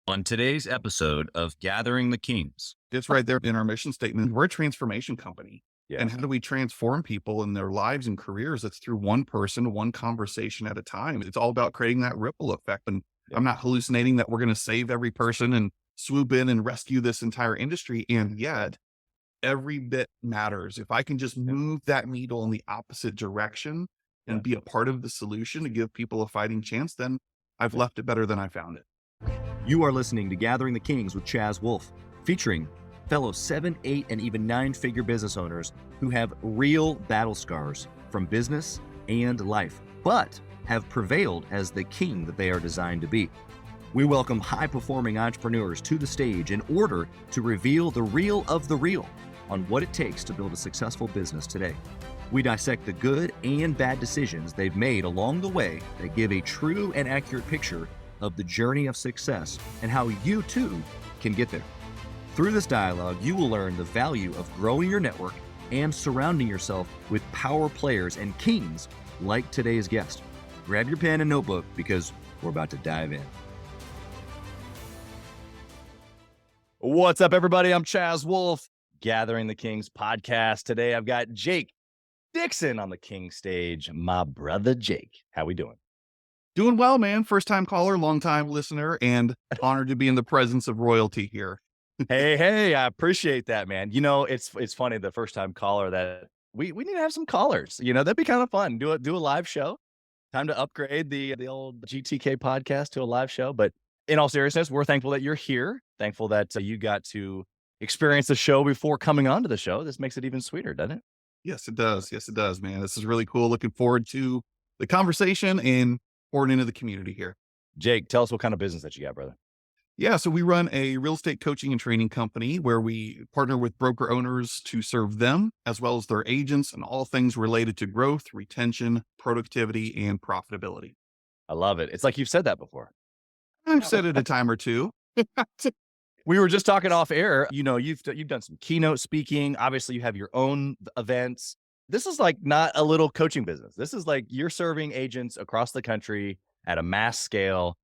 On today's episode of Gathering the Kings. It's right there in our mission statement. We're a transformation company. Yeah. And how do we transform people in their lives and careers? It's through one person, one conversation at a time. It's all about creating that ripple effect. And Yeah. I'm not hallucinating that we're going to save every person and swoop in and rescue this entire industry. And yet, every bit matters. If I can just move that needle in the opposite direction and be a part of the solution to give people a fighting chance, then I've left it better than I found it. You are listening to Gathering the Kings with Chaz Wolf, featuring fellow 7, 8, and even 9-figure business owners who have real battle scars from business and life, but have prevailed as the king that they are designed to be. We welcome high-performing entrepreneurs to the stage in order to reveal the real of the real on what it takes to build a successful business today. We dissect the good and bad decisions they've made along the way that give a true and accurate picture of the journey of success and how you too can get there. Through this dialogue, you will learn the value of growing your network and surrounding yourself with power players and kings like today's guest. Grab your pen and notebook because we're about to dive in. What's up, everybody? I'm Chaz Wolf, Gathering the Kings podcast. Today, I've got Jake Dixon on the King stage. My brother, Jake. How we doing? Doing well, man. First time caller, long time listener, and honored to be in the presence of royalty here. Hey, I appreciate that, man. You know, it's funny, the first time caller that we need to have some callers. You know, that'd be kind of fun. Do a live show. Time to upgrade the old GTK podcast to a live show. But in all seriousness, we're thankful that you're here. Thankful that you got to experience the show before coming onto the show. This makes it even sweeter, doesn't it? Yes, it does. Yes, it does, man. This is really cool. Looking forward to the conversation and pouring into the community here. Jake, tell us what kind of business that you got, brother. Yeah, so we run a real estate coaching and training company where we partner with broker owners to serve them as well as their agents and all things related to growth, retention, productivity, and profitability. I love it. It's like you've said that before. I've said it a time or two. We were just talking off air. You know, you've done some keynote speaking. Obviously, you have your own events. This is like not a little coaching business. This is like you're serving agents across the country at a mass scale.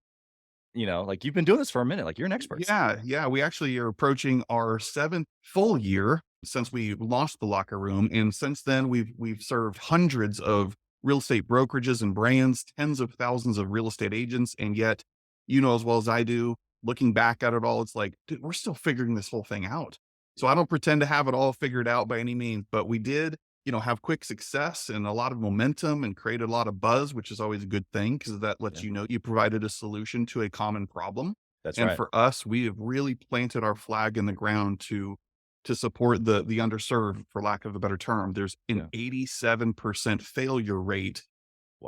You know, like you've been doing this for a minute. Like you're an expert. Yeah. We actually are approaching our 7th full year since we launched the locker room. And since then, we've served hundreds of real estate brokerages and brands, tens of thousands of real estate agents. And yet, you know, as well as I do, looking back at it all, it's like, dude, we're still figuring this whole thing out. So I don't pretend to have it all figured out by any means, but we did, you know, have quick success and a lot of momentum and created a lot of buzz, which is always a good thing because that lets you know you provided a solution to a common problem. That's and right. for us, we have really planted our flag in the ground to support the underserved, for lack of a better term. There's an 87% failure rate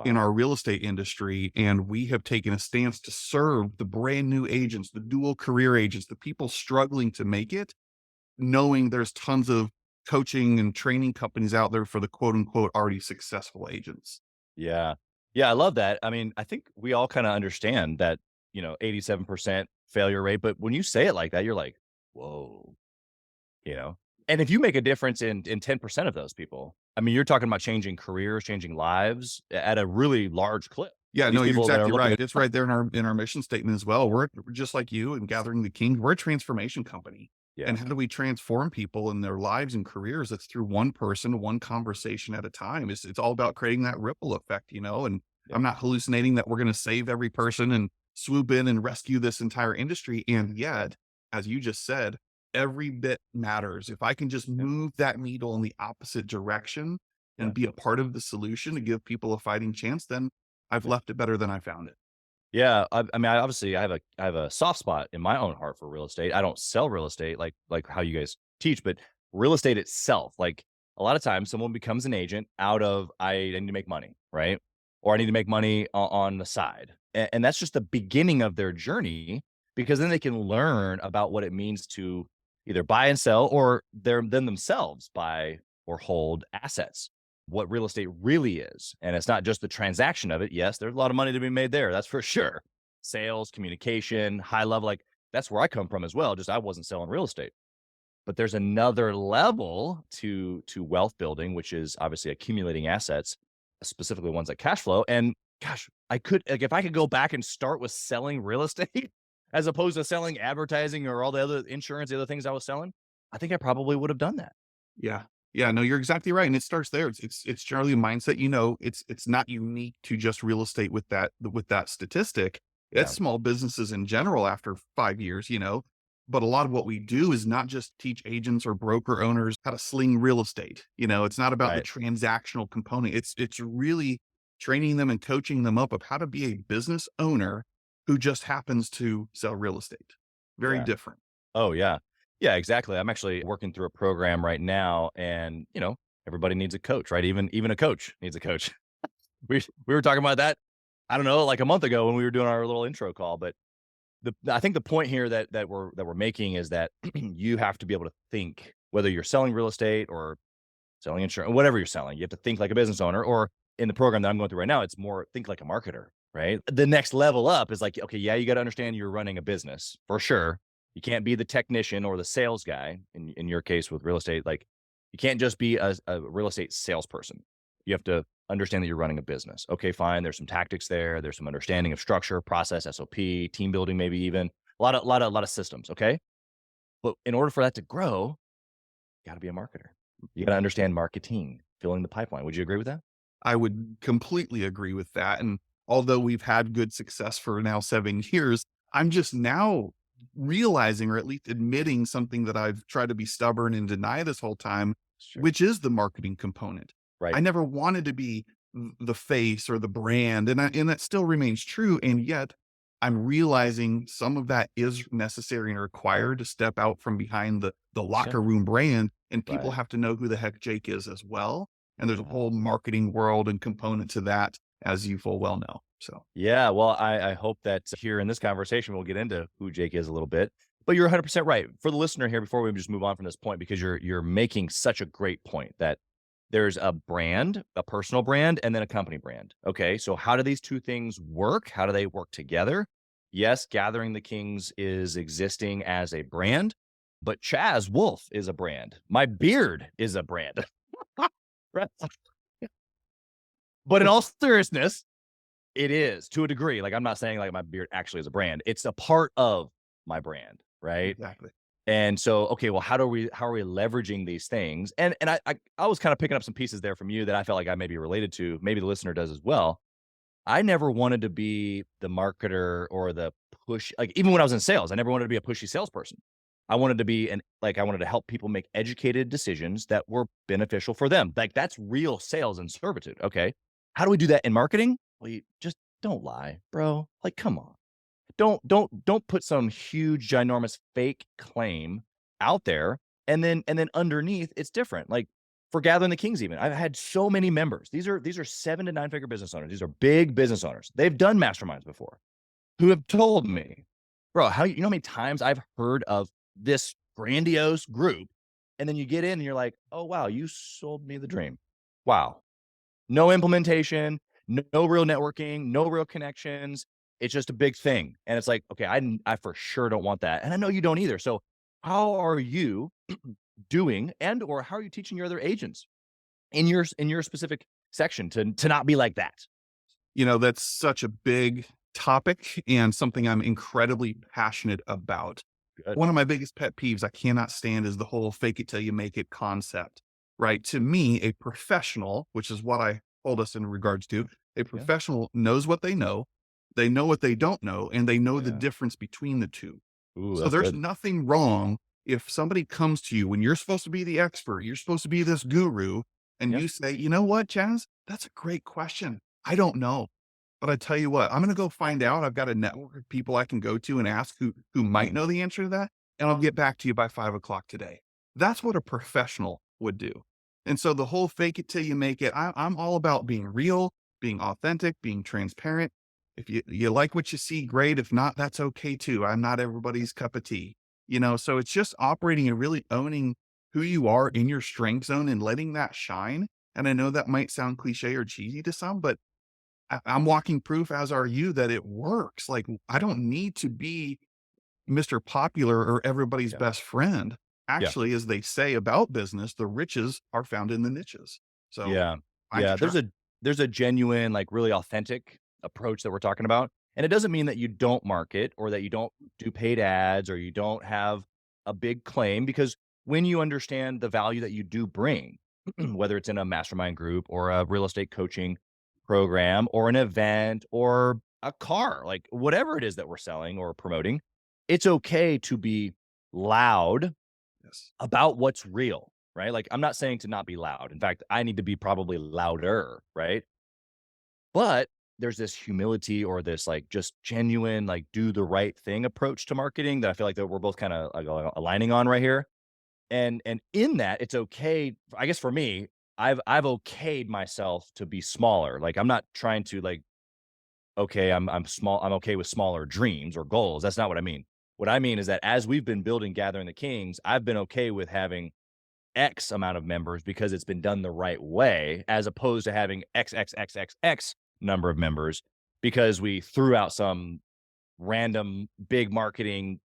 in our real estate industry. And we have taken a stance to serve the brand new agents, the dual career agents, the people struggling to make it, knowing there's tons of coaching and training companies out there for the quote unquote already successful agents. Yeah. I love that. I mean, I think we all kind of understand that, you know, 87% failure rate, but when you say it like that, you're like, whoa, you know, and if you make a difference in 10% of those people, I mean, you're talking about changing careers, changing lives at a really large clip. Yeah, These no, you're people that are exactly looking right. at- It's right there in our mission statement as well. We're just like you and Gathering the Kings. We're a transformation company. Yeah. And how do we transform people in their lives and careers? It's through one person, one conversation at a time. It's all about creating that ripple effect, you know, and I'm not hallucinating that we're going to save every person and swoop in and rescue this entire industry. And yet, as you just said, every bit matters. If I can just move that needle in the opposite direction and be a part of the solution to give people a fighting chance, then I've left it better than I found it. Yeah. I mean, obviously I have a soft spot in my own heart for real estate. I don't sell real estate like how you guys teach, but real estate itself, like a lot of times someone becomes an agent out of, I need to make money, right? Or I need to make money on the side. And that's just the beginning of their journey, because then they can learn about what it means to either buy and sell or then themselves buy or hold assets, what real estate really is. And it's not just the transaction of it. Yes, there's a lot of money to be made there. That's for sure. Sales, communication, high level, like that's where I come from as well. Just I wasn't selling real estate. But there's another level to wealth building, which is obviously accumulating assets, specifically ones that cash flow. And gosh, I could, like, if I could go back and start with selling real estate, as opposed to selling advertising or all the other insurance, the other things I was selling, I think I probably would have done that. Yeah. Yeah, no, you're exactly right, and it starts there. It's generally a mindset, it's not unique to just real estate with that statistic. It's Yeah. small businesses in general after 5 years, but a lot of what we do is not just teach agents or broker owners how to sling real estate. It's not about the Right. transactional component. It's really training them and coaching them up of how to be a business owner who just happens to sell real estate. Very Yeah. different. Oh, yeah. Yeah, exactly. I'm actually working through a program right now and, everybody needs a coach, right? Even a coach needs a coach. We were talking about that, I don't know, like a month ago when we were doing our little intro call, but I think the point here that we're making is that you have to be able to think whether you're selling real estate or selling insurance, whatever you're selling, you have to think like a business owner, or in the program that I'm going through right now, it's more think like a marketer, right? The next level up is like, okay, yeah, you got to understand you're running a business for sure. You can't be the technician or the sales guy in your case with real estate. Like you can't just be a real estate salesperson. You have to understand that you're running a business. Okay, fine. There's some tactics there. There's some understanding of structure, process, SOP, team building, maybe even a lot of systems. Okay. But in order for that to grow, you got to be a marketer. You got to understand marketing, filling the pipeline. Would you agree with that? I would completely agree with that. And although we've had good success for now 7 years, I'm just now realizing, or at least admitting something that I've tried to be stubborn and deny this whole time, Sure. which is the marketing component. Right. I never wanted to be the face or the brand, and that still remains true. And yet I'm realizing some of that is necessary and required to step out from behind the Sure. locker room brand. And people Right. have to know who the heck Jake is as well. And there's a Yeah. whole marketing world and component to that, as you full well know. So Yeah. Well, I hope that here in this conversation, we'll get into who Jake is a little bit, but you're 100% right. For the listener here, before we just move on from this point, because you're making such a great point that there's a brand, a personal brand, and then a company brand. Okay. So how do these two things work? How do they work together? Yes, Gathering the Kings is existing as a brand, but Chaz Wolf is a brand. My beard is a brand. Right. But in all seriousness, it is to a degree. Like, I'm not saying like my beard actually is a brand. It's a part of my brand, right? exactly. And so, okay, well, how are we leveraging these things? And I was kind of picking up some pieces there from you that I felt like I maybe related to. Maybe the listener does as well. I never wanted to be the marketer or the push. Like even when I was in sales, I never wanted to be a pushy salesperson. I wanted to be I wanted to help people make educated decisions that were beneficial for them. Like that's real sales and servitude. Okay, how do we do that in marketing? Well, you just don't lie, bro. Like, come on. Don't put some huge, ginormous fake claim out there, and then underneath it's different. Like for Gathering the Kings, even I've had so many members. These are 7 to 9 figure business owners. These are big business owners. They've done masterminds before, who have told me, bro, how many times I've heard of this grandiose group, and then you get in and you're like, oh wow, you sold me the dream. Wow, no implementation, no real networking, no real connections. It's just a big thing. And it's like, okay, I for sure don't want that. And I know you don't either. So how are you doing or how are you teaching your other agents in your specific section to not be like that? That's such a big topic and something I'm incredibly passionate about. Good. One of my biggest pet peeves I cannot stand is the whole fake it till you make it concept, right? To me, a professional, which is what I hold us in regards to, a Yeah. professional knows what they know what they don't know, and they know the Yeah. difference between the two. Ooh, So that's there's good. nothing wrong if somebody comes to you when you're supposed to be the expert, you're supposed to be this guru, and Yeah. you say, you know what, Chaz? That's a great question. I don't know. But I tell you what, I'm going to go find out. I've got a network of people I can go to and ask who might know the answer to that. And I'll get back to you by 5 o'clock today. That's what a professional would do. And so the whole fake it till you make it, I'm all about being real, being authentic, being transparent. If you like what you see, great. If not, that's okay too. I'm not everybody's cup of tea, so it's just operating and really owning who you are in your strength zone and letting that shine. And I know that might sound cliche or cheesy to some, but I'm walking proof, as are you, that it works. Like, I don't need to be Mr. Popular or everybody's Yeah. best friend. Yeah. Actually, as they say about business, the riches are found in the niches. So Yeah. find your Yeah. tribe. There's a genuine, like really authentic approach that we're talking about. And it doesn't mean that you don't market or that you don't do paid ads or you don't have a big claim, because when you understand the value that you do bring, whether it's in a mastermind group or a real estate coaching program or an event or a car, like whatever it is that we're selling or promoting, it's okay to be loud Yes. about what's real, right? Like, I'm not saying to not be loud. In fact, I need to be probably louder, right? But there's this humility or this like just genuine, like do the right thing approach to marketing that I feel like that we're both kind of like aligning on right here. And in that, it's okay. I guess for me, I've okayed myself to be smaller. Like I'm not trying to like, okay, I'm small. I'm okay with smaller dreams or goals. That's not what I mean. What I mean is that as we've been building Gathering the Kings, I've been okay with having X amount of members because it's been done the right way, as opposed to having XXXXX number of members because we threw out some random big marketing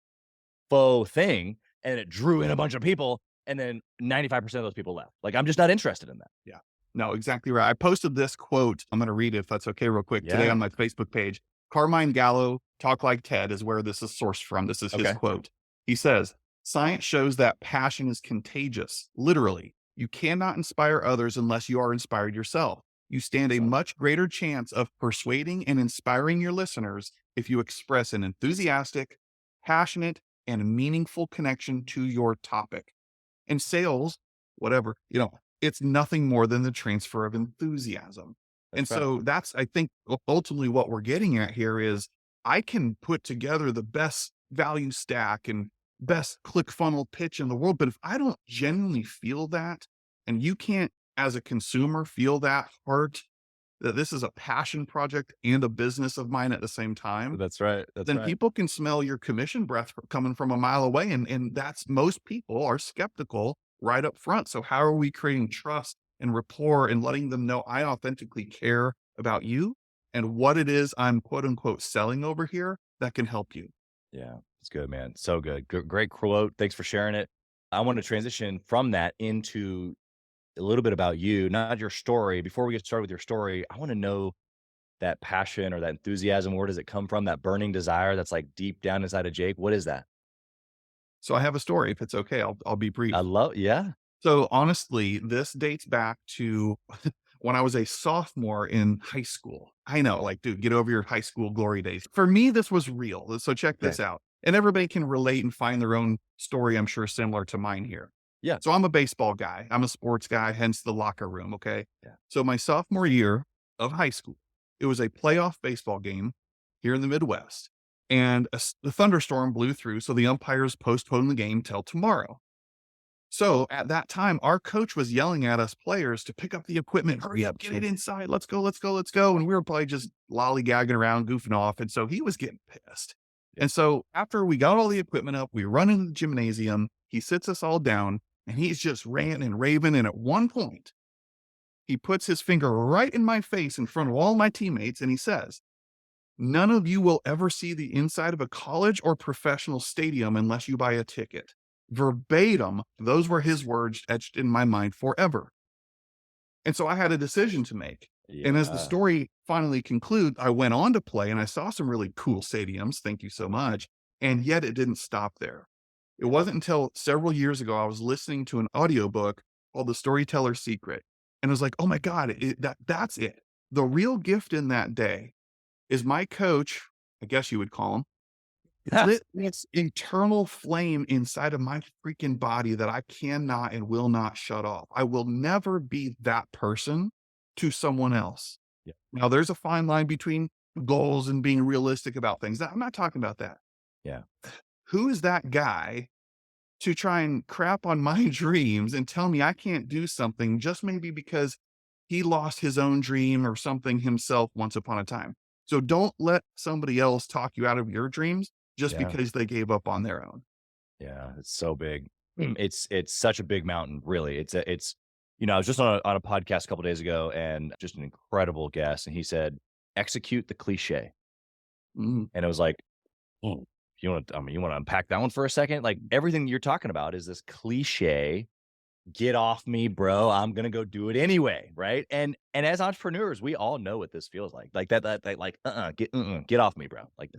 faux thing and it drew in a bunch of people. And then 95% of those people left. Like, I'm just not interested in that. Yeah. No, exactly right. I posted this quote. I'm going to read it if that's okay, real quick, today Yeah. on my Facebook page. Carmine Gallo, Talk Like Ted, is where this is sourced from. This is his Okay. quote. He says, "Science shows that passion is contagious. Literally, you cannot inspire others unless you are inspired yourself. You stand a much greater chance of persuading and inspiring your listeners if you express an enthusiastic, passionate, and meaningful connection to your topic. And sales, whatever, it's nothing more than the transfer of enthusiasm." And That's right. so that's, I think, ultimately what we're getting at here is I can put together the best value stack and best click funnel pitch in the world. But if I don't genuinely feel that, and you can't, as a consumer, feel that heart, that this is a passion project and a business of mine at the same time, That's right. That's then right. people can smell your commission breath coming from a mile away. And that's, most people are skeptical right up front. So how are we creating trust and rapport and letting them know I authentically care about you and what it is I'm quote unquote selling over here that can help you? Yeah. It's good, man. So good. Great quote. Thanks for sharing it. I want to transition from that into a little bit about you, not your story. Before we get started with your story, I want to know that passion or that enthusiasm. Where does it come from? That burning desire that's like deep down inside of Jake. What is that? So I have a story. If it's okay, I'll be I brief. love, yeah. So honestly, this dates back to when I was a sophomore in high school. I know, like, dude, get over your high school glory days. For me, this was real. So check Okay. this out. And everybody can relate and find their own story, I'm sure, similar to mine here. Yeah. So I'm a baseball guy. I'm a sports guy, hence the locker room. Okay. Yeah. So my sophomore year of high school, it was a playoff baseball game here in the Midwest. And a thunderstorm blew through. So the umpires postponed the game till tomorrow. So at that time, our coach was yelling at us players to pick up the equipment, hurry up, get it inside. Let's go, let's go, let's go. And we were probably just lollygagging around, goofing off. And so he was getting pissed. And so after we got all the equipment up, we run into the gymnasium. He sits us all down and he's just ranting and raving. And at one point, he puts his finger right in my face in front of all my teammates. And he says, "None of you will ever see the inside of a college or professional stadium unless you buy a ticket." Verbatim, those were his words etched in my mind forever. And so I had a decision to make. And as the Yeah. story finally concludes, I went on to play and I saw some really cool stadiums. Thank you so much. And yet it didn't stop there. It wasn't until several years ago I was listening to an audiobook called The Storyteller's Secret. And I was like, oh my God, that's it. The real gift in that day is my coach, I guess you would call him, lit this internal flame inside of my freaking body that I cannot and will not shut off. I will never be that person to someone else. Yeah. Now, there's a fine line between goals and being realistic about things. I'm not talking about that. Yeah. Who is that guy to try and crap on my dreams and tell me I can't do something just maybe because he lost his own dream or something himself once upon a time? So don't let somebody else talk you out of your dreams just Yeah. because they gave up on their own. Yeah. It's so big. It's such a big mountain, really. It's, I was just on a podcast a couple days ago and just an incredible guest. And he said, execute the cliche. Mm, And it was like, oh, you want to unpack that one for a second? Like everything you're talking about is this cliche get off me, bro. I'm gonna go do it anyway, right? And as entrepreneurs, we all know what this feels like. Like that like, get off me, bro. Like,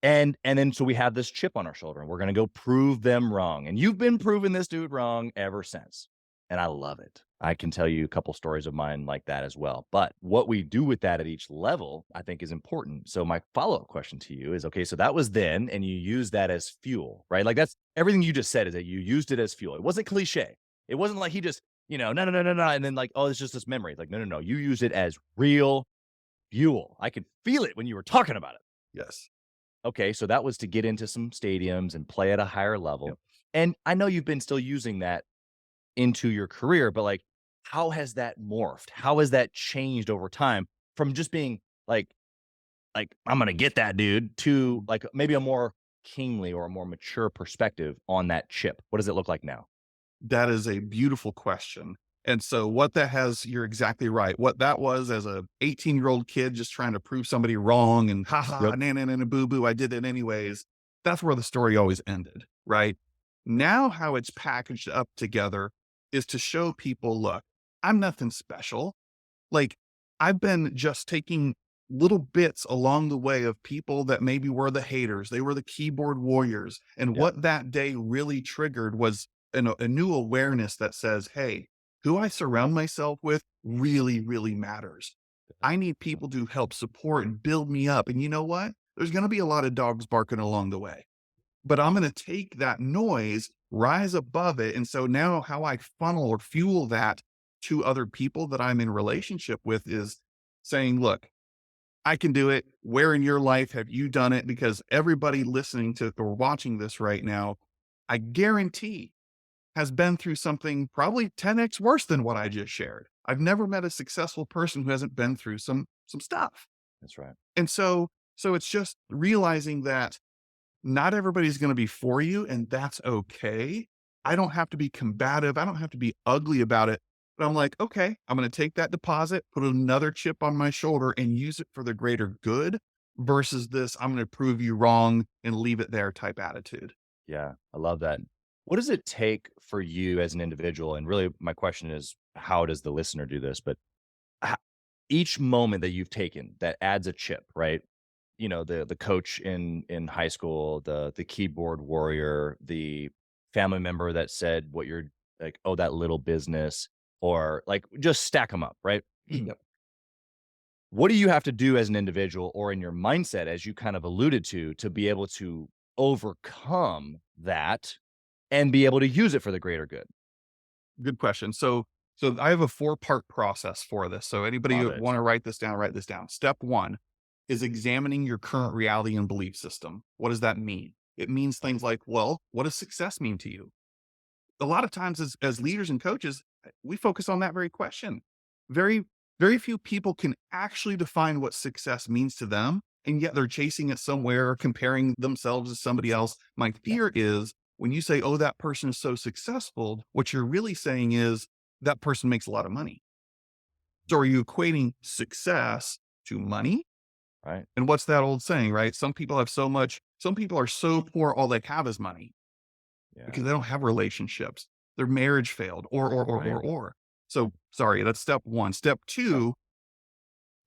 and then so we have this chip on our shoulder and we're gonna go prove them wrong. And you've been proving this dude wrong ever since. And I love it. I can tell you a couple stories of mine like that as well. But what we do with that at each level, I think is important. So my follow-up question to you is, okay, so that was then, and you use that as fuel, right? Like that's everything you just said is that you used it as fuel. It wasn't cliche. It wasn't like he just, no, no, no, no, no. And then like, oh, it's just this memory. Like, no, no, no. You used it as real fuel. I could feel it when you were talking about it. Yes. Okay, so that was to get into some stadiums and play at a higher level. Yep. And I know you've been still using that into your career, but like, how has that morphed? How has that changed over time from just being like I'm gonna get that dude to like maybe a more kingly or a more mature perspective on that chip? What does it look like now? That is a beautiful question. And so what that has, you're exactly right. What that was as a 18-year-old kid just trying to prove somebody wrong and haha, Yep. na na na na boo boo, I did it anyways. That's where the story always ended, right? Now how it's packaged up together is to show people, look, I'm nothing special. Like I've been just taking little bits along the way of people that maybe were the haters. They were the keyboard warriors. And Yep. what that day really triggered was a new awareness that says, hey, who I surround myself with really, really matters. I need people to help support and build me up. And you know what? There's going to be a lot of dogs barking along the way, but I'm going to take that noise, rise above it. And so now how I funnel or fuel that to other people that I'm in relationship with is saying, look, I can do it. Where in your life have you done it? Because everybody listening to or watching this right now, I guarantee has been through something probably 10x worse than what I just shared. I've never met a successful person who hasn't been through some stuff. That's right. And so it's just realizing that not everybody's going to be for you, and that's okay. I don't have to be combative. I don't have to be ugly about it. But I'm like, okay, I'm going to take that deposit, put another chip on my shoulder and use it for the greater good versus this, I'm going to prove you wrong and leave it there type attitude. Yeah, I love that. What does it take for you as an individual? And really, my question is, how does the listener do this? But ho- each moment that you've taken that adds a chip, right? The coach in high school, the keyboard warrior, the family member that said what you're like, oh, that little business, or like just stack them up, right? Yep. What do you have to do as an individual or in your mindset, as you kind of alluded to be able to overcome that and be able to use it for the greater good? Good question. So I have a 4-part process for this. So anybody Love who it. want to write this down, write this down. Step 1 is examining your current reality and belief system. What does that mean? It means things like, well, what does success mean to you? A lot of times as leaders and coaches, we focus on that very question. Very, very few people can actually define what success means to them. And yet they're chasing it somewhere, comparing themselves to somebody else. My Yeah. fear is when you say, oh, that person is so successful, what you're really saying is that person makes a lot of money. So are you equating success to money? Right. And what's that old saying, right? Some people have so much, some people are so poor, all they have is money Yeah. because they don't have relationships. Their marriage failed, Right. or. So sorry, that's step 1. Step Right. 2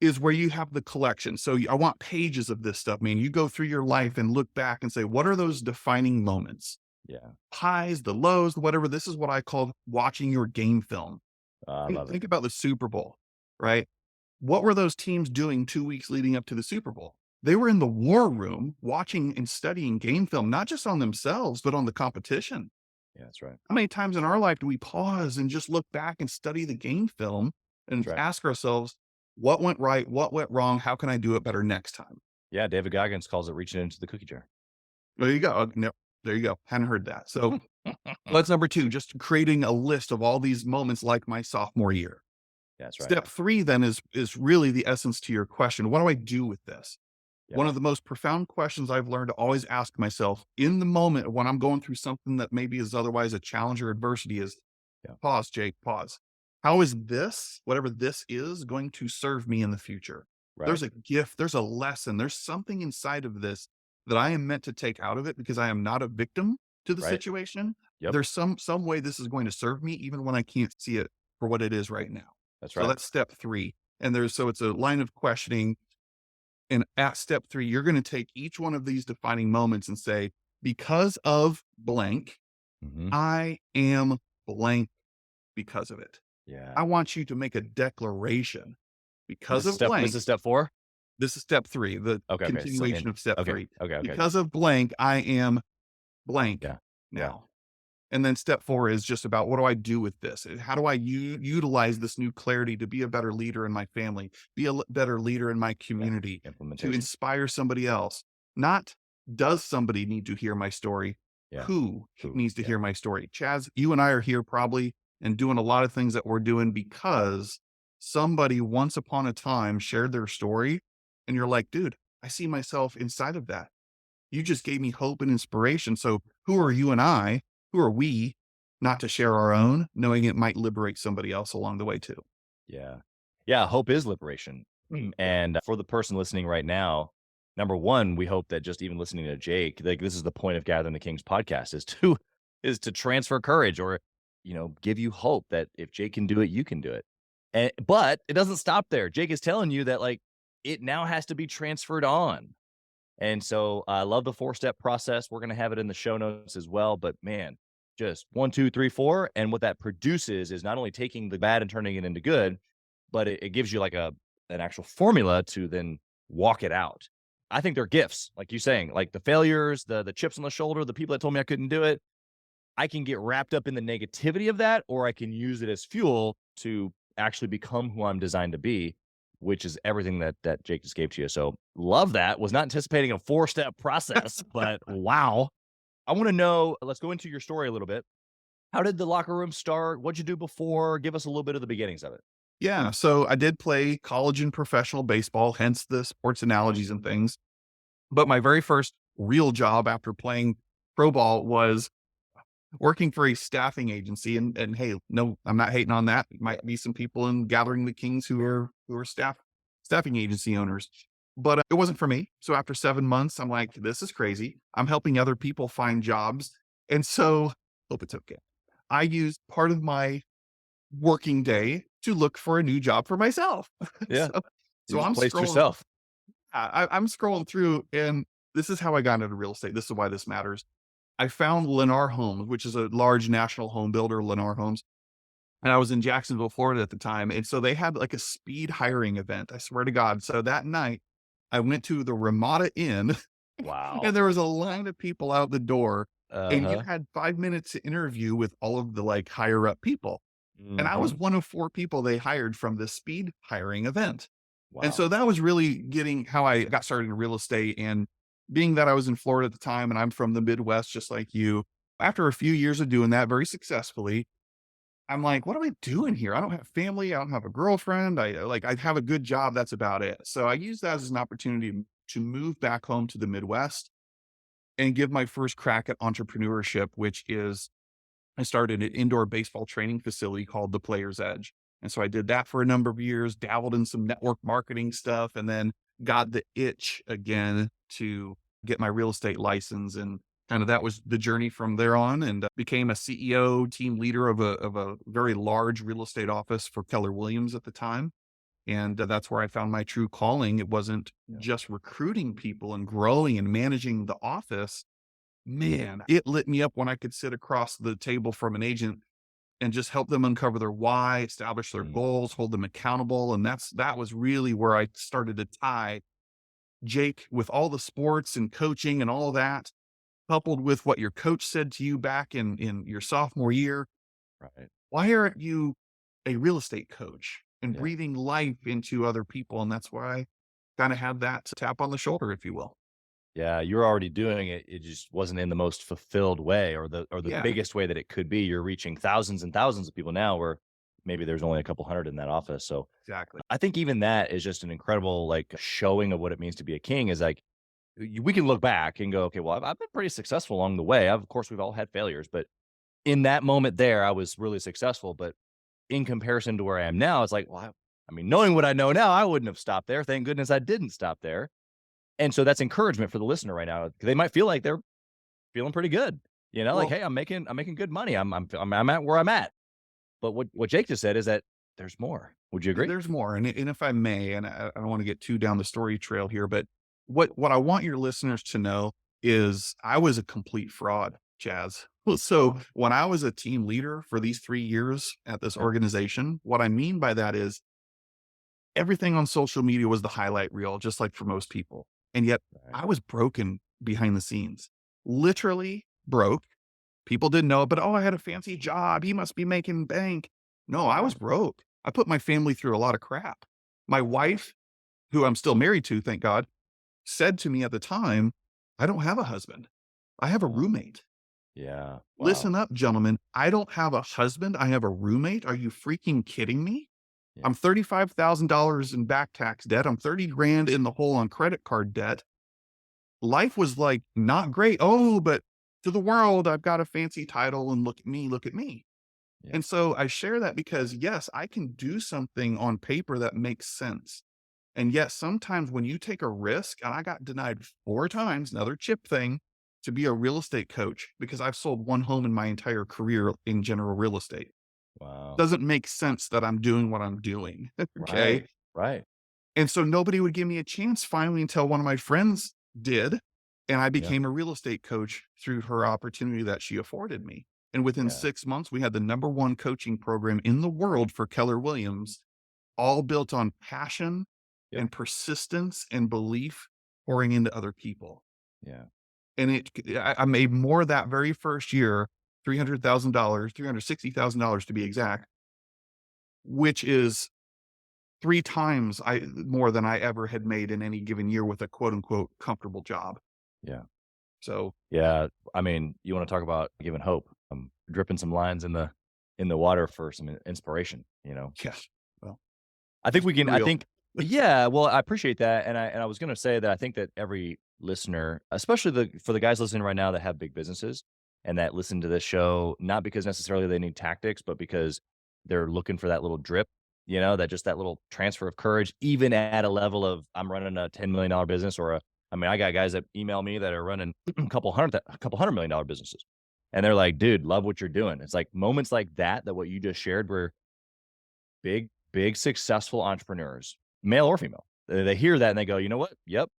is where you have the collection. So I want pages of this stuff, man. You go through your life and look back and say, what are those defining moments? Yeah. Highs, the lows, whatever. This is what I call watching your game film. I Think love it. think about the Super Bowl, right? What were those teams doing 2 weeks leading up to the Super Bowl? They were in the war room watching and studying game film, not just on themselves, but on the competition. Yeah, that's right. How many times in our life do we pause and just look back and study the game film That's and right. ask ourselves, what went right? What went wrong? How can I do it better next time? Yeah, David Goggins calls it reaching into the cookie jar. There you go. No, there you go. Hadn't heard that. So that's number 2, just creating a list of all these moments like my sophomore year. Yeah, that's right. Step 3 then is really the essence to your question. What do I do with this? Yeah. One of the most profound questions I've learned to always ask myself in the moment when I'm going through something that maybe is otherwise a challenge or adversity is Yeah. pause, Jake, pause. How is this, whatever this is, going to serve me in the future? Right. There's a gift, there's a lesson, there's something inside of this that I am meant to take out of it because I am not a victim to the Right. situation. Yep. There's some way this is going to serve me even when I can't see it for what it is right now. That's So right. that's step 3. And so it's a line of questioning. And at step 3, you're going to take each one of these defining moments and say, because of blank, Hmm. I am blank because of it. Yeah. I want you to make a declaration because of This blank. is step 4. This is step 3, the Okay. Okay. continuation of step Okay. 3. Okay. Okay. Because of blank, I am blank Yeah. Yeah. now. And then step 4 is just about, what do I do with this? How do I utilize this new clarity to be a better leader in my family, be a better leader in my Yeah. community, to Implementation. inspire somebody else? Not, does somebody need to hear my story? Yeah. Who Who? needs to Yeah. hear my story? Chaz, you and I are here probably and doing a lot of things that we're doing because somebody once upon a time shared their story. And you're like, dude, I see myself inside of that. You just gave me hope and inspiration. So who are you and I? Who are we not to share our own, knowing it might liberate somebody else along the way too? Yeah. Yeah. Hope is liberation. And for the person listening right now, number one, we hope that just even listening to Jake, like this is the point of Gathering the Kings podcast is to transfer courage or, give you hope that if Jake can do it, you can do it. But it doesn't stop there. Jake is telling you that like it now has to be transferred on. And so I love the 4-step process. We're going to have it in the show notes as well. But man, just 1, 2, 3, 4. And what that produces is not only taking the bad and turning it into good, but it gives you like an actual formula to then walk it out. I think they're gifts, like you saying, like the failures, the chips on the shoulder, the people that told me I couldn't do it. I can get wrapped up in the negativity of that, or I can use it as fuel to actually become who I'm designed to be, which is everything that Jake just gave to you. So love that. Was not anticipating a 4-step process, but wow. I want to know, let's go into your story a little bit. How did the locker room start? What'd you do before? Give us a little bit of the beginnings of it. Yeah. So I did play college and professional baseball, hence the sports analogies and things. But my very first real job after playing pro ball was working for a staffing agency. And hey, no, I'm not hating on that. There might be some people in Gathering the Kings who are staffing agency owners. But it wasn't for me. So after 7 months, I'm like, this is crazy. I'm helping other people find jobs. And so, hope it's okay. I used part of my working day to look for a new job for myself. Yeah. so, You so just I'm placed scrolling. yourself. I'm scrolling through, and this is how I got into real estate. This is why this matters. I found Lennar Homes, which is a large national home builder, Lennar Homes. And I was in Jacksonville, Florida at the time. And so they had like a speed hiring event. I swear to God. So that night I went to the Ramada Inn Wow. and there was a line of people out the door, and you Uh-huh. had 5 minutes to interview with all of the like higher up people. And I was Hmm. one of 4 people they hired from this speed hiring event. And Wow. so that was really getting how I got started in real estate. And being that I was in Florida at the time and I'm from the Midwest, just like you, after a few years of doing that very successfully, I'm like, what am I doing here? I don't have family. I don't have a girlfriend. I have a good job. That's about it. So I used that as an opportunity to move back home to the Midwest and give my first crack at entrepreneurship, which is I started an indoor baseball training facility called the Player's Edge. And so I did that for a number of years, dabbled in some network marketing stuff, and then got the itch again to get my real estate license. And kind of that was the journey from there on, and became a CEO, team leader of a very large real estate office for Keller Williams at the time. And that's where I found my true calling. It wasn't Yeah. just recruiting people and growing and managing the office. Man, it lit me up when I could sit across the table from an agent and just help them uncover their why, establish their Mm. goals, hold them accountable. And that was really where I started to tie Jake with all the sports and coaching and all that, coupled with what your coach said to you back in your sophomore year. Right. Why aren't you a real estate coach and Yeah. breathing life into other people? And that's why I kind of had that tap on the shoulder, if you will. Yeah, you're already doing it. It just wasn't in the most fulfilled way or the Yeah, biggest way that it could be. You're reaching thousands and thousands of people now where maybe there's only a couple hundred in that office. So exactly. I think even that is just an incredible like showing of what it means to be a king is like we can look back and go, okay, well, I've been pretty successful along the way. Of course, we've all had failures, but in that moment there, I was really successful. But in comparison to where I am now, it's like, well, I mean, knowing what I know now, I wouldn't have stopped there. Thank goodness I didn't stop there. And so that's encouragement for the listener right now. They might feel like they're feeling pretty good. Like, Well, hey, I'm making good money. I'm at where I'm at. But what Jake just said is that there's more. Would you agree? there's more, and if I may, and I don't want to get too down the story trail here, but what I want your listeners to know is I was a complete fraud, Chaz. Well, so when I was a team leader for these 3 years at this Yeah. organization, what I mean by that is everything on social media was the highlight reel, just like for most people. And yet Right. I was broken behind the scenes, literally broke. People didn't know it, but oh, I had a fancy job. He must be making bank. No, I was broke. I put my family through a lot of crap. My wife, who I'm still married to, thank God, said to me at the time, I don't have a husband. I have a Oh, roommate. yeah. Wow. Listen up, gentlemen. I don't have a husband. I have a roommate. Are you freaking kidding me? Yeah. I'm $35,000 in back tax debt. I'm 30 grand in the hole on credit card debt. Life was like not great. Oh, but to the world, I've got a fancy title and look at me, look at me. Yeah. And so I share that because yes, I can do something on paper that makes sense. And yet sometimes when you take a risk, and I got denied 4 times, another chip thing, to be a real estate coach because I've sold 1 home in my entire career in general real estate. Wow. Doesn't make sense that I'm doing what I'm doing. Okay. Right. Right. And so nobody would give me a chance finally until one of my friends did. And I Yeah. became a real estate coach through her opportunity that she afforded me. And within Yeah. 6 months, we had the #1 coaching program in the world for Keller Williams, all built on passion Yep. and persistence and belief pouring into other people. Yeah. And I made more that very first year, $300,000, $360,000 to be exact, which is 3 times more than I ever had made in any given year with a quote unquote comfortable job. Yeah. So, Yeah. I mean, you want to talk about giving hope. I'm dripping some lines in the water for some inspiration. yes, well, I think just we be can I real. think yeah, well, I appreciate that, and I was gonna say that I think that every listener, especially for the guys listening right now that have big businesses and that listen to this show, not because necessarily they need tactics, but because they're looking for that little drip, that little transfer of courage, even at a level of I'm running a $10 million business I mean, I got guys that email me that are running a couple $100 million businesses. And they're like, dude, love what you're doing. It's like moments like that what you just shared were big successful entrepreneurs, male or female. They hear that and they go, "You know what? Yep,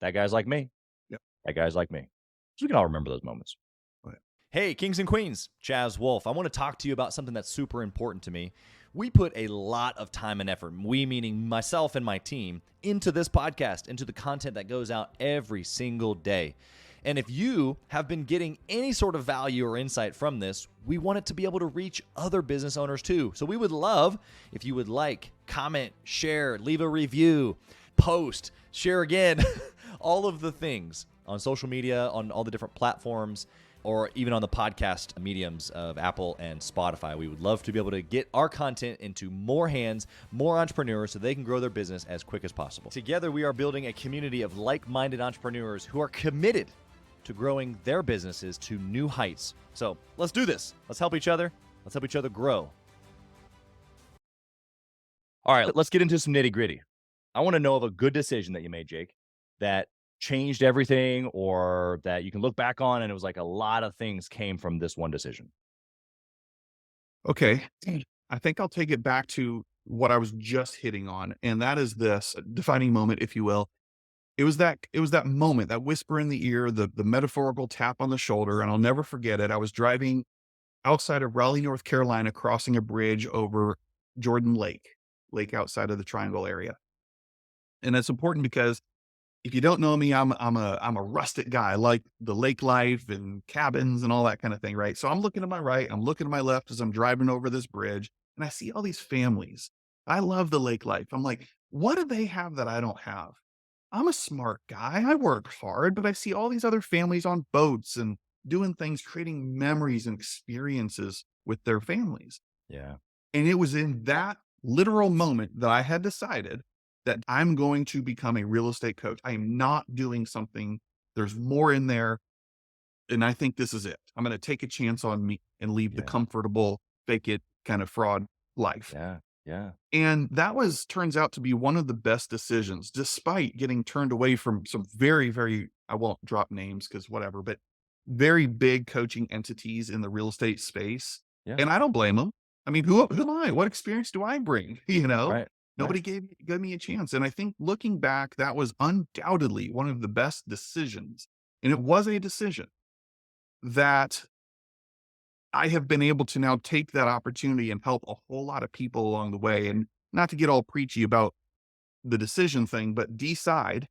that guy's like me. Yep. That guy's like me." So we can all remember those moments. Right. Hey, kings and queens, Chaz Wolf. I want to talk to you about something that's super important to me. We put a lot of time and effort, we meaning myself and my team, into this podcast, into the content that goes out every single day. And if you have been getting any sort of value or insight from this, we want it to be able to reach other business owners too. So we would love if you would like, comment, share, leave a review, post, share again, all of the things on social media, on all the different platforms, or even on the podcast mediums of Apple and Spotify. We would love to be able to get our content into more hands, more entrepreneurs, so they can grow their business as quick as possible. Together, we are building a community of like-minded entrepreneurs who are committed to growing their businesses to new heights. So let's do this. Let's help each other. Let's help each other grow. All right, let's get into some nitty-gritty. I want to know of a good decision that you made, Jake, that changed everything or that you can look back on and it was like a lot of things came from this one decision. Okay. I think I'll take it back to what I was just hitting on. And that is this defining moment, if you will. It was that moment, that whisper in the ear, the metaphorical tap on the shoulder. And I'll never forget it. I was driving outside of Raleigh, North Carolina, crossing a bridge over Jordan Lake outside of the Triangle area. And it's important because if you don't know me, I'm a rustic guy. I like the lake life and cabins and all that kind of thing, right? So I'm looking to my right, I'm looking to my left as I'm driving over this bridge, and I see all these families. I love the lake life. I'm like, what do they have that I don't have? I'm a smart guy. I work hard, but I see all these other families on boats and doing things, creating memories and experiences with their families. Yeah. And it was in that literal moment that I had decided that I'm going to become a real estate coach. I am not doing something. There's more in there. And I think this is it. I'm going to take a chance on me and leave the Yeah. comfortable, fake it kind of fraud life. Yeah. Yeah. And that turns out to be one of the best decisions, despite getting turned away from some very, very, I won't drop names because whatever, but very big coaching entities in the real estate space. Yeah. And I don't blame them. I mean, who am I? What experience do I bring? Right. Nobody gave me a chance. And I think looking back, that was undoubtedly one of the best decisions. And it was a decision that I have been able to now take that opportunity and help a whole lot of people along the way. And not to get all preachy about the decision thing, but decide.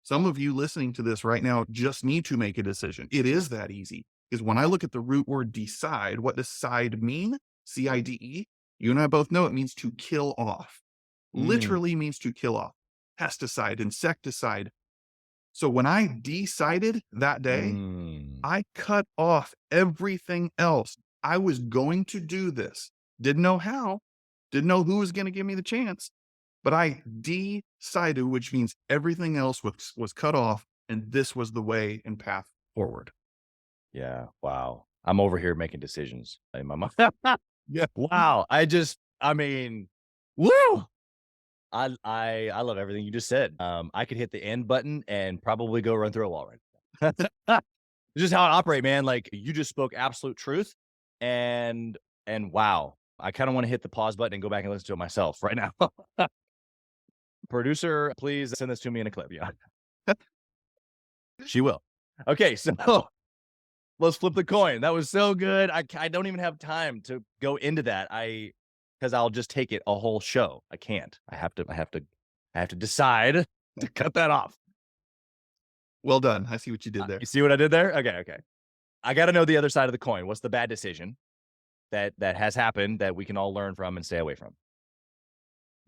Some of you listening to this right now just need to make a decision. It is that easy. Because when I look at the root word decide, what does side mean? CIDE. You and I both know it means to kill off. Literally means to kill off. Pesticide, insecticide. So when I decided that day, I cut off everything else. I was going to do this. Didn't know how, didn't know who was going to give me the chance, but I decided, which means everything else was cut off. And this was the way and path forward. Yeah. Wow. I'm over here making decisions in my mind. Yeah. Wow. I mean, woo. I love everything you just said. I could hit the end button and probably go run through a wall right now. It's just how I operate, man. Like, you just spoke absolute truth, and wow, I kind of want to hit the pause button and go back and listen to it myself right now. Producer, please send this to me in a clip. Yeah, she will. Okay, so let's flip the coin. That was so good. I don't even have time to go into that. Because I'll just take it a whole show. I can't. I have to decide to cut that off. Well done. I see what you did there. You see what I did there? Okay. I got to know the other side of the coin. What's the bad decision that has happened that we can all learn from and stay away from?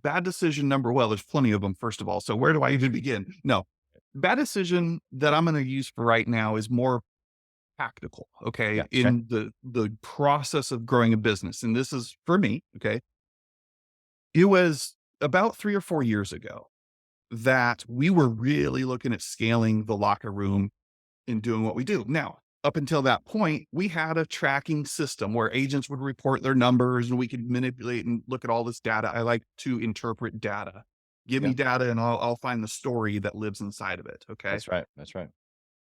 Bad decision well, there's plenty of them, first of all. So where do I even begin? No, bad decision that I'm going to use for right now is more practical. Okay. Yeah, In the process of growing a business. And this is for me. Okay. It was about 3 or 4 years ago that we were really looking at scaling the locker room and doing what we do. Now, up until that point, we had a tracking system where agents would report their numbers and we could manipulate and look at all this data. I like to interpret data. Give me data and I'll find the story that lives inside of it. Okay. That's right.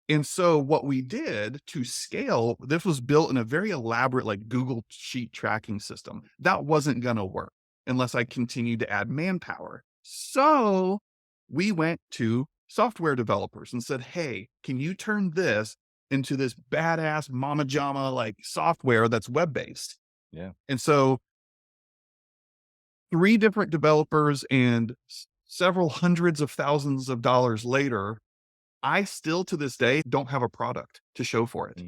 And so what we did to scale, this was built in a very elaborate, like Google sheet tracking system. That wasn't going to work unless I continued to add manpower. So we went to software developers and said, hey, can you turn this into this badass mama jama like software that's web-based? Yeah. And so 3 different developers and several hundreds of thousands of dollars later, I still to this day don't have a product to show for it.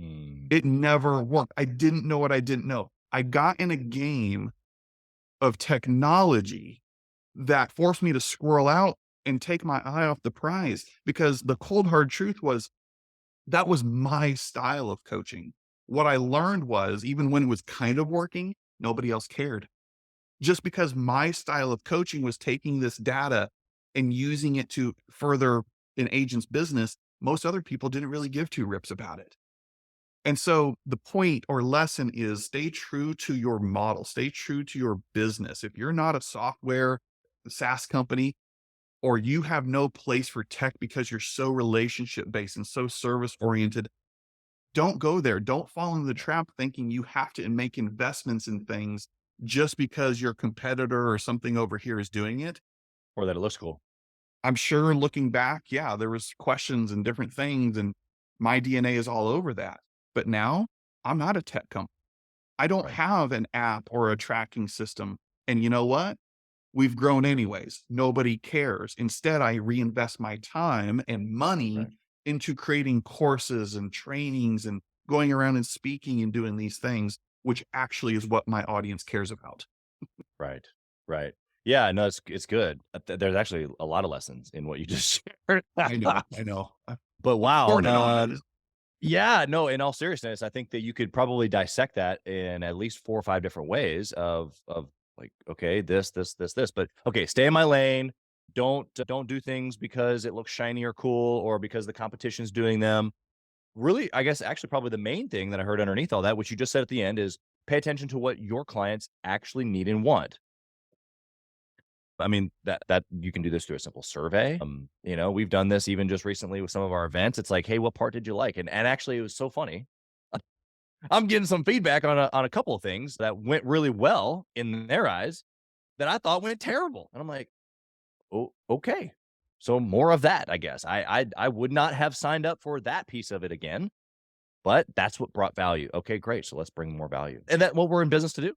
It never worked. I didn't know what I didn't know. I got in a game of technology that forced me to squirrel out and take my eye off the prize, because the cold hard truth was that was my style of coaching. What I learned was, even when it was kind of working, nobody else cared. Just because my style of coaching was taking this data and using it to further an agent's business, most other people didn't really give 2 rips about it. And so the point or lesson is stay true to your model, stay true to your business. If you're not a software SaaS company, or you have no place for tech because you're so relationship based and so service oriented, don't go there. Don't fall into the trap thinking you have to make investments in things just because your competitor or something over here is doing it. Or that it looks cool. I'm sure looking back, yeah, there was questions and different things, and my DNA is all over that. But now I'm not a tech company. I don't have an app or a tracking system. And you know what? We've grown anyways. Nobody cares. Instead, I reinvest my time and money into creating courses and trainings and going around and speaking and doing these things, which actually is what my audience cares about. Right. Yeah, no, it's good. There's actually a lot of lessons in what you just shared. I know. But wow. Yeah, no, in all seriousness, I think that you could probably dissect that in at least 4 or 5 different ways of like, okay, this. But okay, stay in my lane. Don't do things because it looks shiny or cool or because the competition's doing them. Really, I guess actually probably the main thing that I heard underneath all that, which you just said at the end, is pay attention to what your clients actually need and want. I mean, that you can do this through a simple survey. We've done this even just recently with some of our events. It's like, hey, what part did you like? And actually, it was so funny. I'm getting some feedback on a couple of things that went really well in their eyes that I thought went terrible. And I'm like, oh, okay. So more of that, I guess. I would not have signed up for that piece of it again, but that's what brought value. Okay, great. So let's bring more value. And that's what we're in business to do.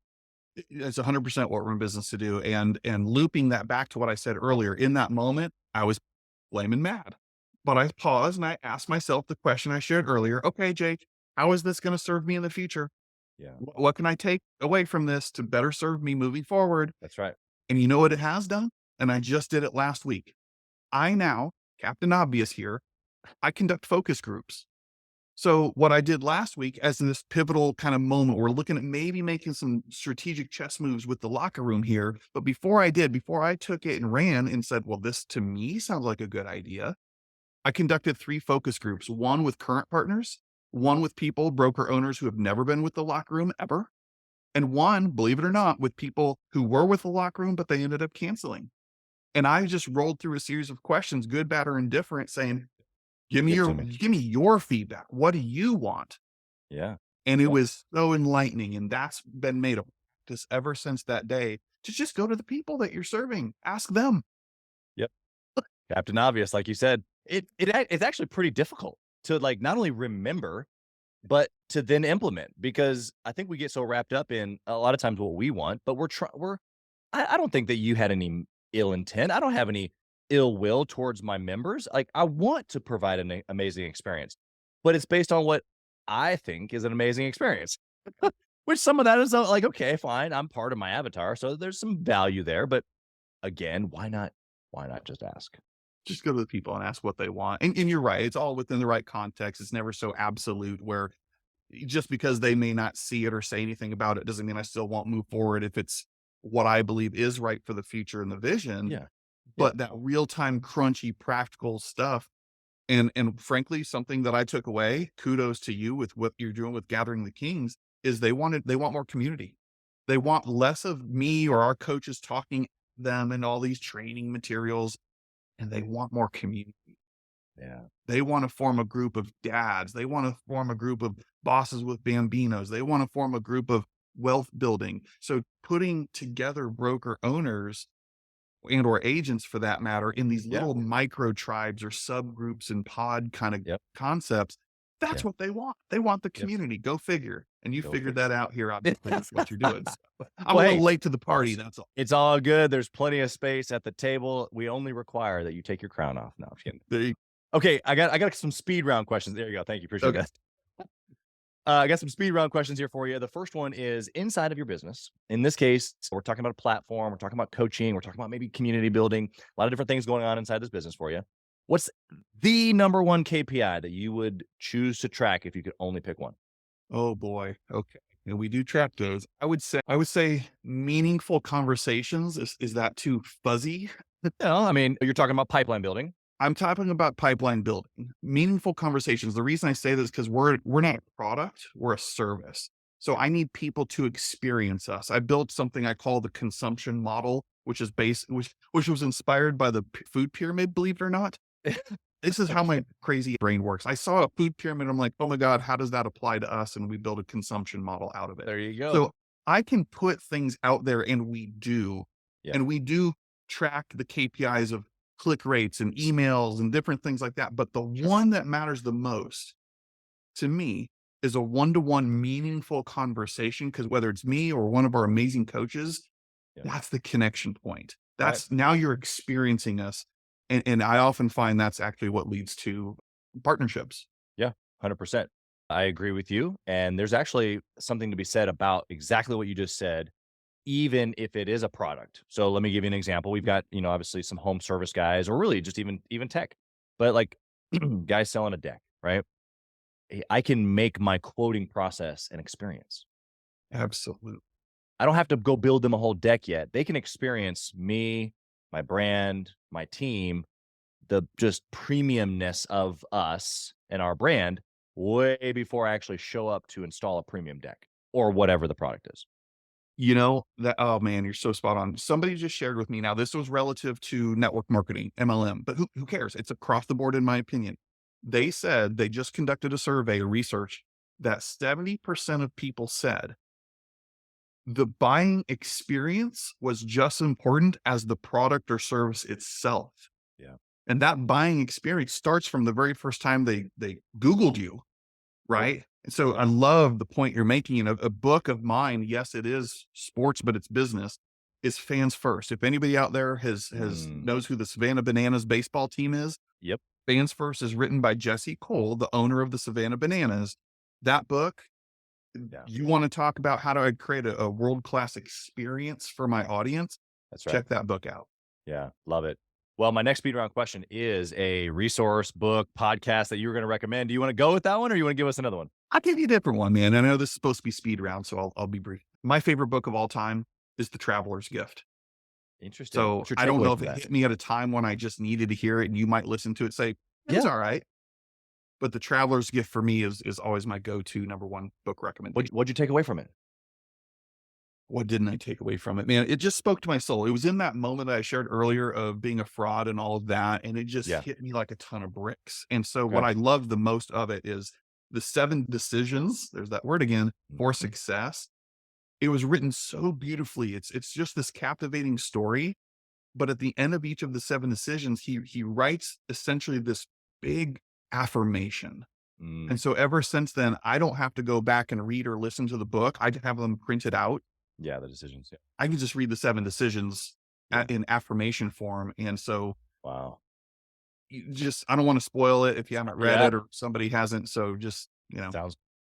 It's 100% what we're in business to do. And looping that back to what I said earlier, in that moment, I was flaming mad. But I paused and I asked myself the question I shared earlier. Okay, Jake, how is this going to serve me in the future? Yeah, What can I take away from this to better serve me moving forward? that's right. And you know what it has done? And I just did it last week. I now, Captain Obvious here, I conduct focus groups. So what I did last week, as in this pivotal kind of moment, we're looking at maybe making some strategic chess moves with the locker room here. But before I took it and ran and said, well, this to me sounds like a good idea. I conducted 3 focus groups, one with current partners, one with people, broker owners who have never been with the locker room ever, and one, believe it or not, with people who were with the locker room, but they ended up canceling. And I just rolled through a series of questions, good, bad, or indifferent, saying, give me your feedback. What do you want? Yeah. And it was so enlightening. And that's been made a practice ever since that day, to just go to the people that you're serving, ask them. Yep. Captain Obvious, like you said, it's actually pretty difficult to like not only remember, but to then implement, because I think we get so wrapped up in a lot of times what we want, but I don't think that you had any ill intent. I don't have any ill will towards my members. Like, I want to provide an amazing experience, but it's based on what I think is an amazing experience. Which some of that is like, okay, fine, I'm part of my avatar, so there's some value there. But again, why not? Why not just ask? Just go to the people and ask what they want. And you're right. It's all within the right context. It's never so absolute where just because they may not see it or say anything about it doesn't mean I still won't move forward if it's what I believe is right for the future and the vision. Yeah. But that real time, crunchy, practical stuff. And frankly, something that I took away, kudos to you with what you're doing with Gathering the Kings, is they want more community. They want less of me or our coaches talking them and all these training materials, and they want more community. Yeah. They want to form a group of dads. They want to form a group of bosses with Bambinos. They want to form a group of wealth building. So putting together broker owners and or agents, for that matter, in these little micro tribes or subgroups and pod kind of concepts, that's what they want. They want the community. Go figure. And you figured that out here, obviously, that's what you're doing. So I'm a little late to the party. That's all. It's all good. There's plenty of space at the table. We only require that you take your crown off. No, I'm just kidding. There you Okay, I got some speed round questions. There you go. Thank you. Appreciate that. I got some speed round questions here for you. The first one is inside of your business. In this case, we're talking about a platform. We're talking about coaching. We're talking about maybe community building. A lot of different things going on inside this business for you. What's the number one KPI that you would choose to track if you could only pick one? Oh boy. Okay. And we do track those. I would say meaningful conversations. Is that too fuzzy? No, I mean, you're talking about pipeline building. I'm talking about pipeline building, meaningful conversations. The reason I say this is because we're not a product, we're a service. So I need people to experience us. I built something I call the consumption model, which is which was inspired by the food pyramid, believe it or not. This is how my crazy brain works. I saw a food pyramid. I'm like, oh my God, how does that apply to us? And we built a consumption model out of it. There you go. So I can put things out there, and we do, and we do track the KPIs of click rates and emails and different things like that. But the one that matters the most to me is a one-to-one meaningful conversation. Because whether it's me or one of our amazing coaches, that's the connection point. That's now you're experiencing us. And I often find that's actually what leads to partnerships. Yeah, 100%. I agree with you. And there's actually something to be said about exactly what you just said, even if it is a product. So let me give you an example. We've got, obviously some home service guys, or really just even tech, but like guys selling a deck, right? I can make my quoting process an experience. Absolutely. I don't have to go build them a whole deck yet. They can experience me, my brand, my team, the just premiumness of us and our brand way before I actually show up to install a premium deck or whatever the product is. Oh man, you're so spot on. Somebody just shared with me. Now, this was relative to network marketing, MLM, but who cares? It's across the board, in my opinion. They said they just conducted a survey or research. that 70% of people said the buying experience was just as important as the product or service itself. Yeah. And that buying experience starts from the very first time they Googled you, right? And so I love the point you're making. You know, a book of mine, yes, it is sports, but it's business, is Fans First. If anybody out there has knows who the Savannah Bananas baseball team is, Yep. Fans First is written by Jesse Cole, the owner of the Savannah Bananas. That book, Yeah. you want to talk about how to create a world-class experience for my audience? That's right. Check that book out. Yeah. Love it. Well, my next speed round question is a resource, book, podcast that you were going to recommend. Do you want to go with that one, or you want to give us another one? I'll give you a different one, man. I know this is supposed to be speed round, so I'll be brief. My favorite book of all time is The Traveler's Gift. Interesting. So What's your I don't takeaway know if from it that? hit me at a time when I just needed to hear it and you might listen to it, say, it's all right. But The Traveler's Gift for me is always my go-to number one book recommendation. What'd you take away from it? What didn't I take away from it, man? It just spoke to my soul. It was in that moment that I shared earlier of being a fraud and all of that. And it just hit me like a ton of bricks. And so what I love the most of it is the 7 decisions, there's that word again, for success. It was written so beautifully. It's just this captivating story. But at the end of each of the 7 decisions, he writes essentially this big affirmation. And so ever since then, I don't have to go back and read or listen to the book. I have them printed out. Yeah, the decisions. Yeah. I can just read the 7 decisions in affirmation form. And so Wow. I don't want to spoil it if you haven't read it or somebody hasn't. So just,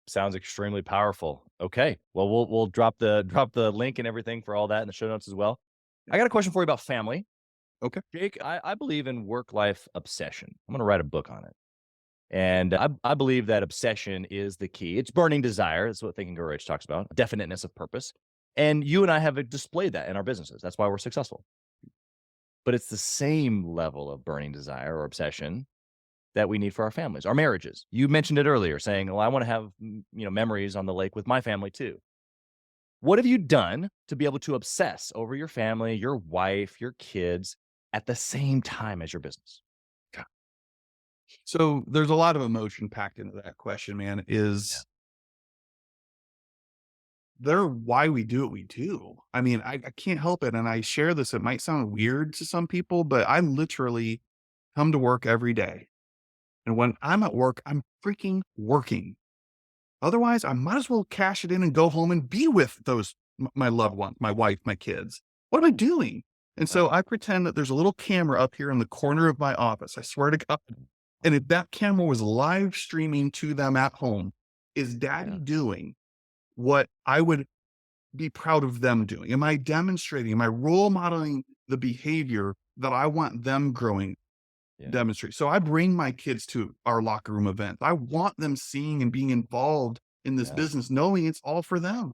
Sounds extremely powerful. Okay. Well, we'll drop the link and everything for all that in the show notes as well. I got a question for you about family. Okay. Jake, I believe in work-life obsession. I'm going to write a book on it. And I believe that obsession is the key. It's burning desire. That's what Think and Grow Rich talks about. Definiteness of purpose. And you and I have displayed that in our businesses. That's why we're successful. But it's the same level of burning desire or obsession that we need for our families, our marriages. You mentioned it earlier, saying, well, I want to have, memories on the lake with my family too. What have you done to be able to obsess over your family, your wife, your kids at the same time as your business? So there's a lot of emotion packed into that question, man. They're why we do what we do. I mean, I can't help it. And I share this. It might sound weird to some people, but I literally come to work every day. And when I'm at work, I'm freaking working. Otherwise, I might as well cash it in and go home and be with my loved ones, my wife, my kids. What am I doing? And so I pretend that there's a little camera up here in the corner of my office. I swear to God. And if that camera was live streaming to them at home, is daddy doing what I would be proud of them doing? Am I demonstrating? Am I role modeling the behavior that I want them demonstrate? So I bring my kids to our locker room event. I want them seeing and being involved in this business, knowing it's all for them.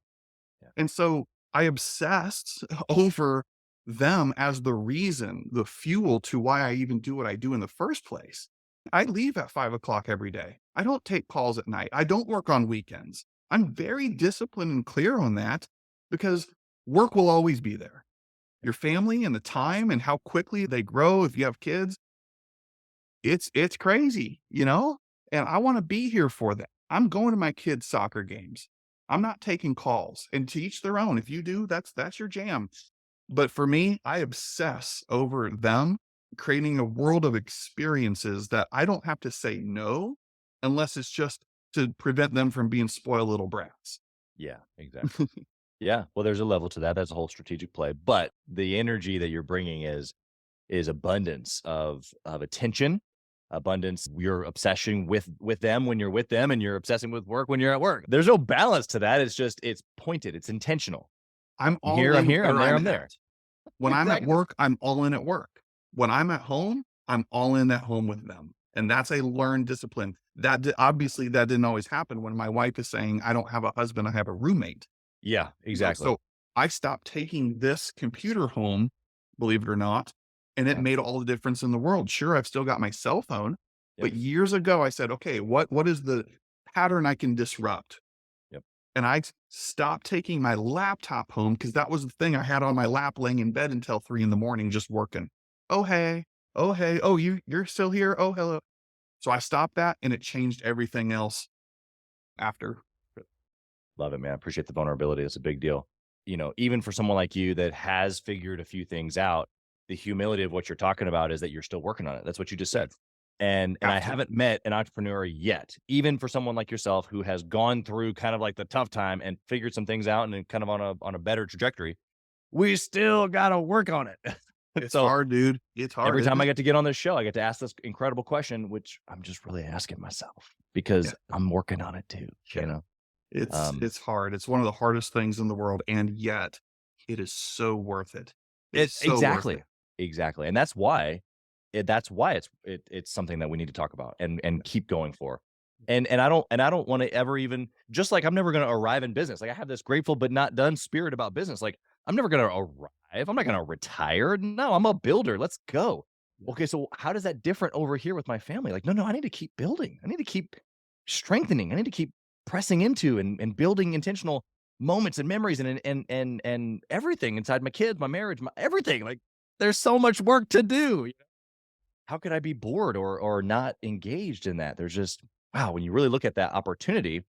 Yeah. And so I obsess over them as the reason, the fuel to why I even do what I do in the first place. I leave at 5 o'clock every day. I don't take calls at night. I don't work on weekends. I'm very disciplined and clear on that because work will always be there. Your family and the time and how quickly they grow. If you have kids, it's crazy, and I want to be here for them. I'm going to my kids' soccer games. I'm not taking calls, and to each their own. If you do, that's your jam. But for me, I obsess over them creating a world of experiences that I don't have to say no unless it's just to prevent them from being spoiled little brats. Yeah, exactly. Yeah. Well, there's a level to that. That's a whole strategic play, but the energy that you're bringing is abundance of attention, abundance, your obsession with them when you're with them, and you're obsessing with work when you're at work. There's no balance to that. It's pointed. It's intentional. I'm all here, in I'm here, I'm there, I'm there. at. When I'm at work, I'm all in at work. When I'm at home, I'm all in at home with them. And that's a learned discipline. Obviously that didn't always happen when my wife is saying, I don't have a husband, I have a roommate. Yeah, exactly. So I stopped taking this computer home, believe it or not, and it made all the difference in the world. Sure, I've still got my cell phone, but years ago I said, okay, what is the pattern I can disrupt? Yep. And I stopped taking my laptop home because that was the thing I had on my lap laying in bed until 3 a.m. just working. Oh, hey. Oh, hey. Oh, you're still here. Oh, hello. So I stopped that and it changed everything else after. Love it, man. Appreciate the vulnerability. It's a big deal. Even for someone like you that has figured a few things out, the humility of what you're talking about is that you're still working on it. That's what you just said. And I haven't met an entrepreneur yet, even for someone like yourself who has gone through kind of like the tough time and figured some things out and then kind of on a better trajectory. We still got to work on it. It's So hard, dude. It's hard. every time isn't I it? get to get on this show, I get to ask this incredible question, which I'm just really asking myself because Yeah. I'm working on it too. Yeah. It's Um, it's hard. It's one of the hardest things in the world, and yet it is so worth it. It's so worth exactly, it. exactly, and that's why it's something that we need to talk about and keep going for. And I don't want to ever even, just like I'm never going to arrive in business. Like I have this grateful but not done spirit about business. Like I'm never going to arrive. I'm not going to retire. No, I'm a builder. Let's go. Okay, so how does that different over here with my family? Like, no, I need to keep building. I need to keep strengthening. I need to keep pressing into and building intentional moments and memories and everything inside my kids, my marriage, my everything. Like there's so much work to do. How could I be bored or not engaged in that? There's just, wow, when you really look at that opportunity,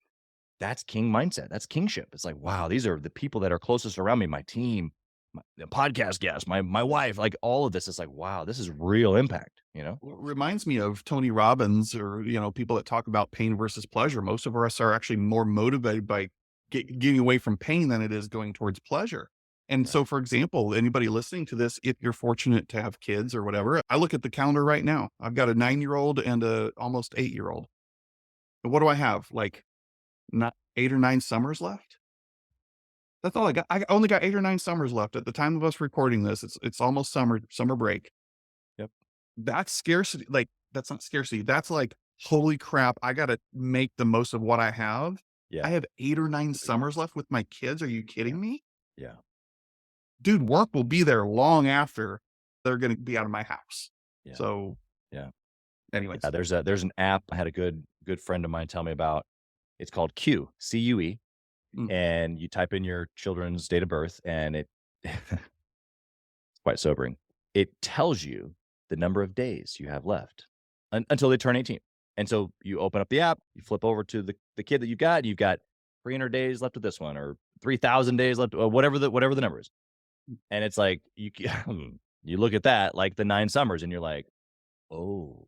that's king mindset. That's kingship. It's like, wow, these are the people that are closest around me, my team, the podcast guests, my wife, like all of this is like, wow, this is real impact, Well, it reminds me of Tony Robbins, or people that talk about pain versus pleasure. Most of us are actually more motivated by getting away from pain than it is going towards pleasure. And Right. so, for example, anybody listening to this, if you're fortunate to have kids or whatever, I look at the calendar right now. I've got a 9-year-old and a almost 8-year-old. And what do I have? Like not 8 or 9 summers left. That's all I got. I only got 8 or 9 summers left at the time of us recording this. It's almost summer break. Yep. That's scarcity. Like that's not scarcity. That's like, holy crap, I got to make the most of what I have. I Yeah. have 8 or 9 summers left with my kids. Are you kidding me? Yeah. Dude, work will be there long after they're going to be out of my house. Yeah. So Yeah. anyways, Yeah. There's an app I had a good friend of mine tell me about. It's called CUE. Mm. And you type in your children's date of birth and it's quite sobering. It tells you the number of days you have left until they turn 18. And so you open up the app, you flip over to the kid that you've got 300 days left with this one or 3,000 days left, or whatever the number is. And it's like, you look at that, like the 9 summers and you're like, oh,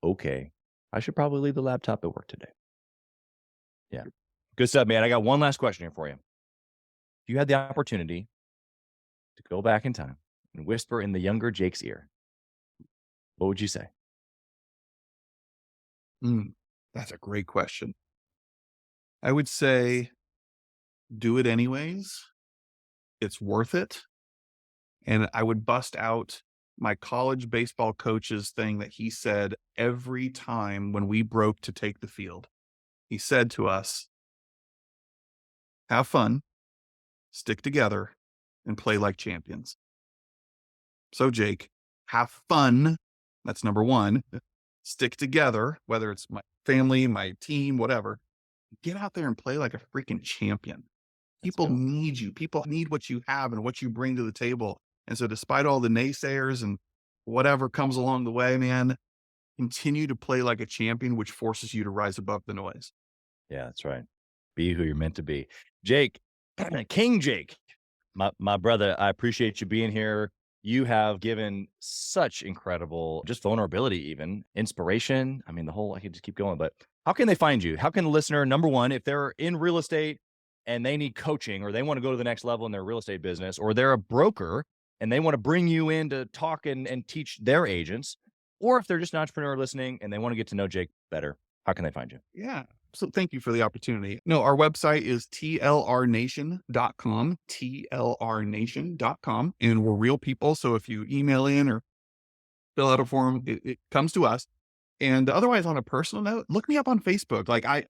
okay. I should probably leave the laptop at work today. Yeah. Good stuff, man. I got one last question here for you. If you had the opportunity to go back in time and whisper in the younger Jake's ear, what would you say? That's a great question. I would say do it anyways. It's worth it. And I would bust out my college baseball coach's thing that he said every time when we broke to take the field. He said to us, have fun, stick together, and play like champions. So, Jake, have fun. That's number one. Stick together, whether it's my family, my team, whatever. Get out there and play like a freaking champion. People need you. People need what you have and what you bring to the table. And so, despite all the naysayers and whatever comes along the way, man, continue to play like a champion, which forces you to rise above the noise. Yeah, that's right. Be who you're meant to be. Jake, King Jake, my brother, I appreciate you being here. You have given such incredible, just vulnerability, even inspiration. I mean, I could just keep going, but how can they find you? How can the listener, number one, if they're in real estate and they need coaching or they want to go to the next level in their real estate business, or they're a broker and they want to bring you in to talk and teach their agents, or if they're just an entrepreneur listening and they want to get to know Jake better, how can they find you? Yeah. So thank you for the opportunity. No, our website is tlrnation.com, tlrnation.com. And we're real people. So if you email in or fill out a form, it comes to us. And otherwise, on a personal note, look me up on Facebook. I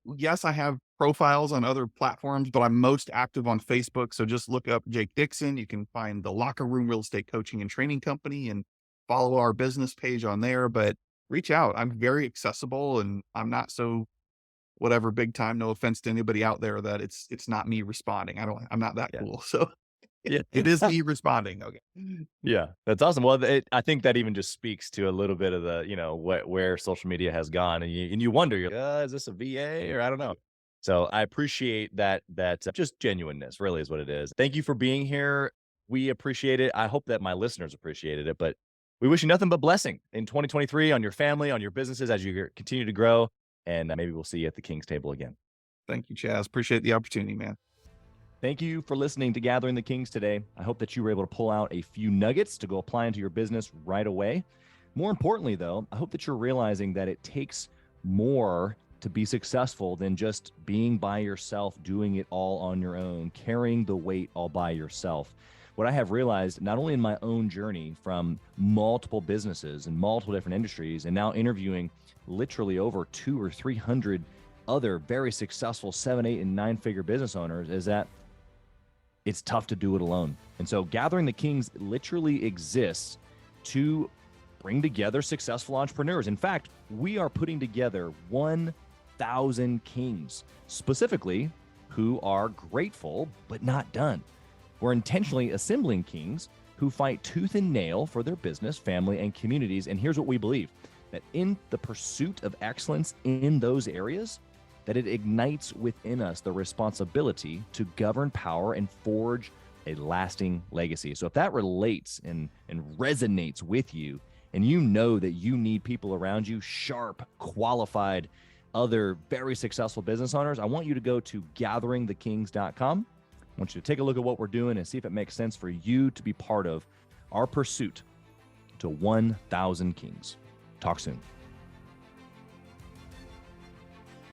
have profiles on other platforms, but I'm most active on Facebook. So just look up Jake Dixon. You can find the Locker Room Real Estate Coaching and Training Company and follow our business page on there. But reach out. I'm very accessible and I'm not so whatever big time. No offense to anybody out there that it's not me responding. I'm not that cool. So Yeah. it is me responding. Okay. Yeah, that's awesome. Well, I think that even just speaks to a little bit of the, where social media has gone, and you wonder, is this a VA or I don't know. So I appreciate that just genuineness really is what it is. Thank you for being here. We appreciate it. I hope that my listeners appreciated it, but we wish you nothing but blessing in 2023 on your family, on your businesses as you continue to grow. And maybe we'll see you at the King's table again. Thank you, Chaz. Appreciate the opportunity, man. Thank you for listening to Gathering the Kings today. I hope that you were able to pull out a few nuggets to go apply into your business right away. More importantly, though, I hope that you're realizing that it takes more to be successful than just being by yourself, doing it all on your own, carrying the weight all by yourself. What I have realized, not only in my own journey from multiple businesses and multiple different industries, and now interviewing literally over 200 or 300 other very successful 7, 8, and 9-figure business owners, is that it's tough to do it alone. And so Gathering the Kings literally exists to bring together successful entrepreneurs. In fact, we are putting together 1,000 kings, specifically who are grateful but not done. We're intentionally assembling kings who fight tooth and nail for their business, family, and communities. And here's what we believe, that in the pursuit of excellence in those areas, that it ignites within us the responsibility to govern power and forge a lasting legacy. So if that relates and resonates with you, and you know that you need people around you, sharp, qualified, other very successful business owners, I want you to go to gatheringthekings.com. I want you to take a look at what we're doing and see if it makes sense for you to be part of our pursuit to 1,000 kings. Talk soon.